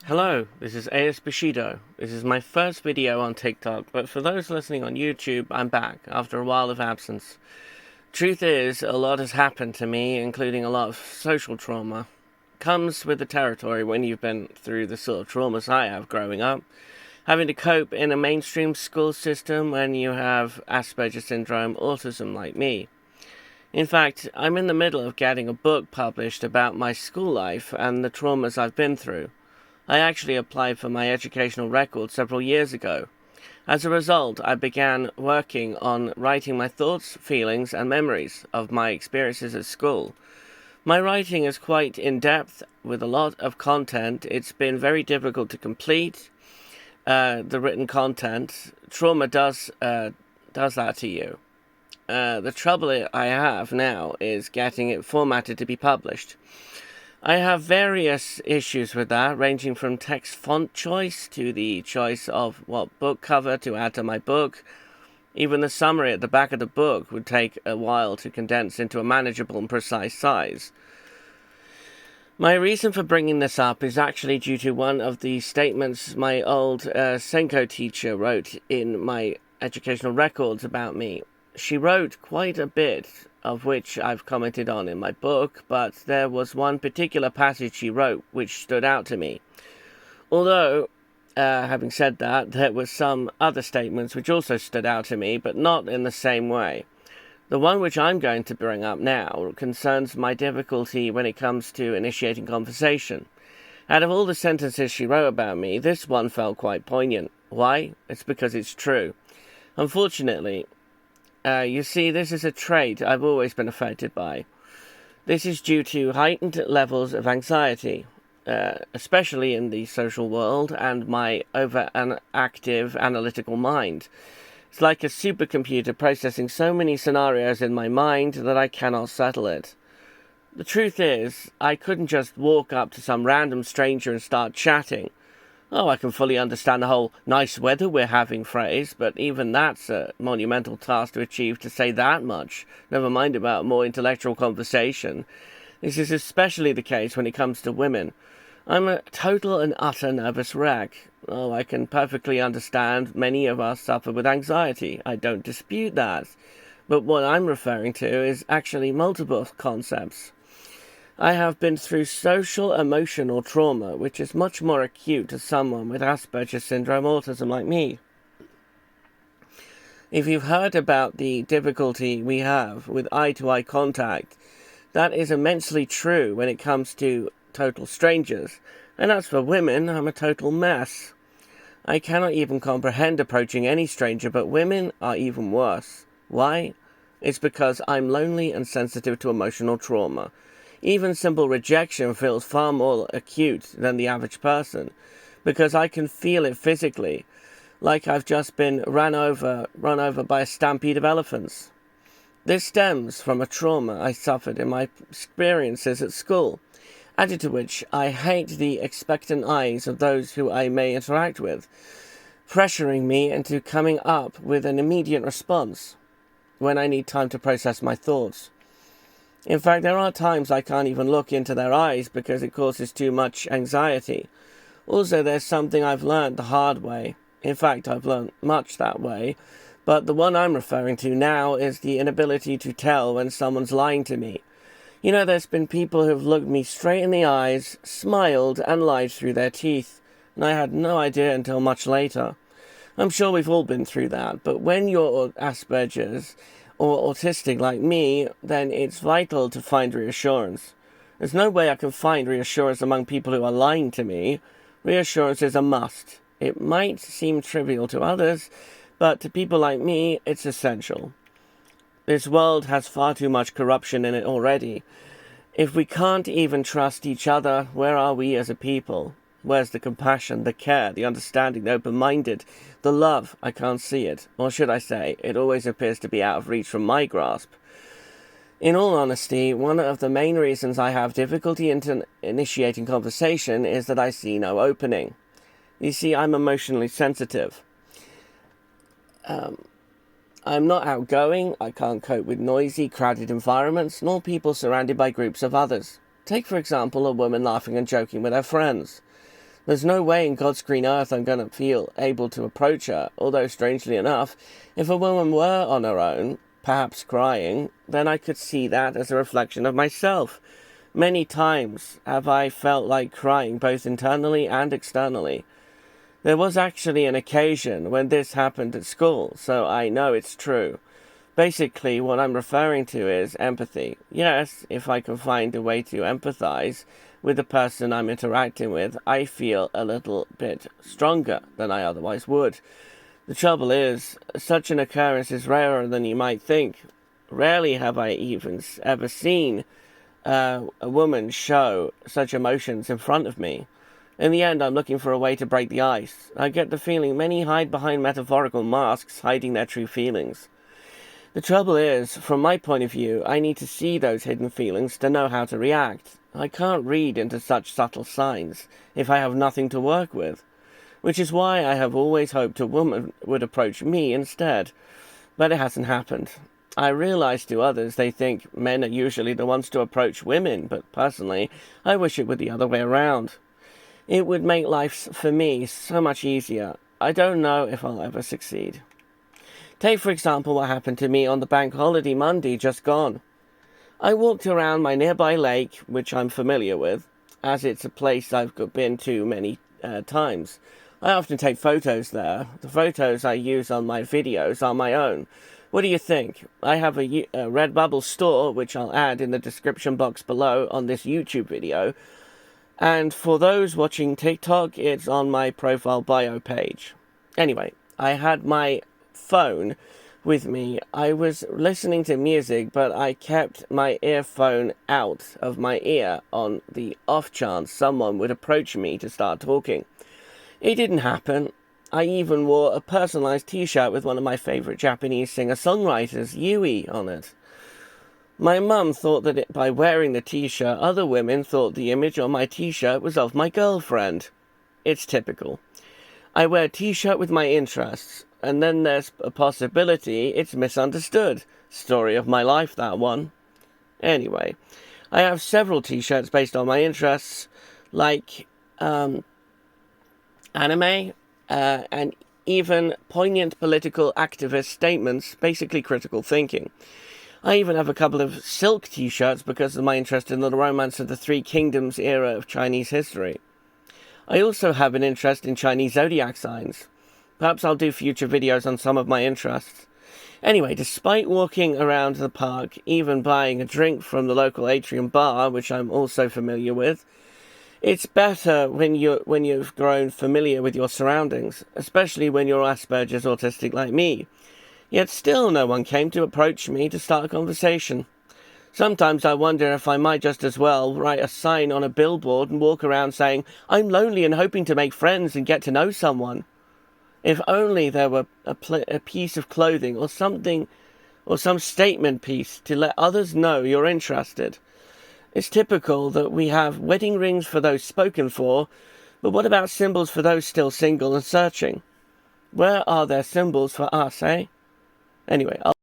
Hello, this is Bushido. This is my first video on TikTok, but for those listening on YouTube, I'm back after a while of absence. Truth is, a lot has happened to me, including a lot of social trauma. Comes with the territory when you've been through the sort of traumas I have growing up. Having to cope in a mainstream school system when you have Asperger syndrome, autism like me. In fact, I'm in the middle of getting a book published about my school life and the traumas I've been through. I actually applied for my educational record several years ago. As a result, I began working on writing my thoughts, feelings, and memories of my experiences at school. My writing is quite in-depth with a lot of content. It's been very difficult to complete the written content. Trauma does that to you. The trouble I have now is getting it formatted to be published. I have various issues with that, ranging from text font choice to the choice of what book cover to add to my book. Even the summary at the back of the book would take a while to condense into a manageable and precise size. My reason for bringing this up is actually due to one of the statements my old Senko teacher wrote in my educational records about me. She wrote quite a bit, of which I've commented on in my book, but there was one particular passage she wrote which stood out to me. Although, having said that, there were some other statements which also stood out to me, but not in the same way. The one which I'm going to bring up now concerns my difficulty when it comes to initiating conversation. Out of all the sentences she wrote about me, this one felt quite poignant. Why? It's because it's true. Unfortunately, you see, this is a trait I've always been affected by. This is due to heightened levels of anxiety, especially in the social world, and my overactive analytical mind. It's like a supercomputer processing so many scenarios in my mind that I cannot settle it. The truth is, I couldn't just walk up to some random stranger and start chatting. Oh, I can fully understand the whole nice weather we're having phrase, but even that's a monumental task to achieve, to say that much, never mind about more intellectual conversation. This is especially the case when it comes to women. I'm a total and utter nervous wreck. Oh, I can perfectly understand many of us suffer with anxiety. I don't dispute that. But what I'm referring to is actually multiple concepts. I have been through social emotional trauma, which is much more acute to someone with Asperger syndrome autism like me. If you've heard about the difficulty we have with eye-to-eye contact, that is immensely true when it comes to total strangers. And as for women, I'm a total mess. I cannot even comprehend approaching any stranger, but women are even worse. Why? It's because I'm lonely and sensitive to emotional trauma. Even simple rejection feels far more acute than the average person, because I can feel it physically, like I've just been run over by a stampede of elephants. This stems from a trauma I suffered in my experiences at school, added to which I hate the expectant eyes of those who I may interact with, pressuring me into coming up with an immediate response when I need time to process my thoughts. In fact, there are times I can't even look into their eyes because it causes too much anxiety. Also, there's something I've learned the hard way. In fact, I've learned much that way. But the one I'm referring to now is the inability to tell when someone's lying to me. You know, there's been people who've looked me straight in the eyes, smiled, and lied through their teeth, and I had no idea until much later. I'm sure we've all been through that, but when you're Asperger's or autistic like me, then it's vital to find reassurance. There's no way I can find reassurance among people who are lying to me. Reassurance is a must. It might seem trivial to others, but to people like me, it's essential. This world has far too much corruption in it already. If we can't even trust each other, where are we as a people? Where's the compassion, the care, the understanding, the open-minded, the love? I can't see it. Or should I say, it always appears to be out of reach from my grasp. In all honesty, one of the main reasons I have difficulty in initiating conversation is that I see no opening. You see, I'm emotionally sensitive. I'm not outgoing, I can't cope with noisy, crowded environments, nor people surrounded by groups of others. Take, for example, a woman laughing and joking with her friends. There's no way in God's green earth I'm going to feel able to approach her, although strangely enough, if a woman were on her own, perhaps crying, then I could see that as a reflection of myself. Many times have I felt like crying both internally and externally. There was actually an occasion when this happened at school, so I know it's true. Basically, what I'm referring to is empathy. Yes, if I can find a way to empathize with the person I'm interacting with, I feel a little bit stronger than I otherwise would. The trouble is, such an occurrence is rarer than you might think. Rarely have I even ever seen a woman show such emotions in front of me. In the end, I'm looking for a way to break the ice. I get the feeling many hide behind metaphorical masks, hiding their true feelings. The trouble is, from my point of view, I need to see those hidden feelings to know how to react. I can't read into such subtle signs if I have nothing to work with, which is why I have always hoped a woman would approach me instead, but it hasn't happened. I realize to others they think men are usually the ones to approach women, but personally, I wish it were the other way around. It would make life for me so much easier. I don't know if I'll ever succeed. Take, for example, what happened to me on the bank holiday Monday just gone. I walked around my nearby lake, which I'm familiar with, as it's a place I've been to many times. I often take photos there. The photos I use on my videos are my own. What do you think? I have a Redbubble store, which I'll add in the description box below on this YouTube video. And for those watching TikTok, it's on my profile bio page. Anyway, I had my phone with me. I was listening to music, but I kept my earphone out of my ear on the off chance someone would approach me to start talking. It didn't happen. I even wore a personalized t-shirt with one of my favorite Japanese singer-songwriters, Yui, on it. My mum thought that by wearing the t-shirt, other women thought the image on my t-shirt was of my girlfriend. It's typical. I wear a t-shirt with my interests, and then there's a possibility it's misunderstood. Story of my life, that one. Anyway, I have several t-shirts based on my interests, like anime, and even poignant political activist statements, basically critical thinking. I even have a couple of silk t-shirts because of my interest in the romance of the Three Kingdoms era of Chinese history. I also have an interest in Chinese zodiac signs. Perhaps I'll do future videos on some of my interests. Anyway, despite walking around the park, even buying a drink from the local atrium bar, which I'm also familiar with, it's better when you've grown familiar with your surroundings, especially when you're Asperger's autistic like me. Yet still no one came to approach me to start a conversation. Sometimes I wonder if I might just as well write a sign on a billboard and walk around saying, "I'm lonely and hoping to make friends and get to know someone." If only there were a piece of clothing or something, or some statement piece to let others know you're interested. It's typical that we have wedding rings for those spoken for, but what about symbols for those still single and searching? Where are there symbols for us, eh? Anyway,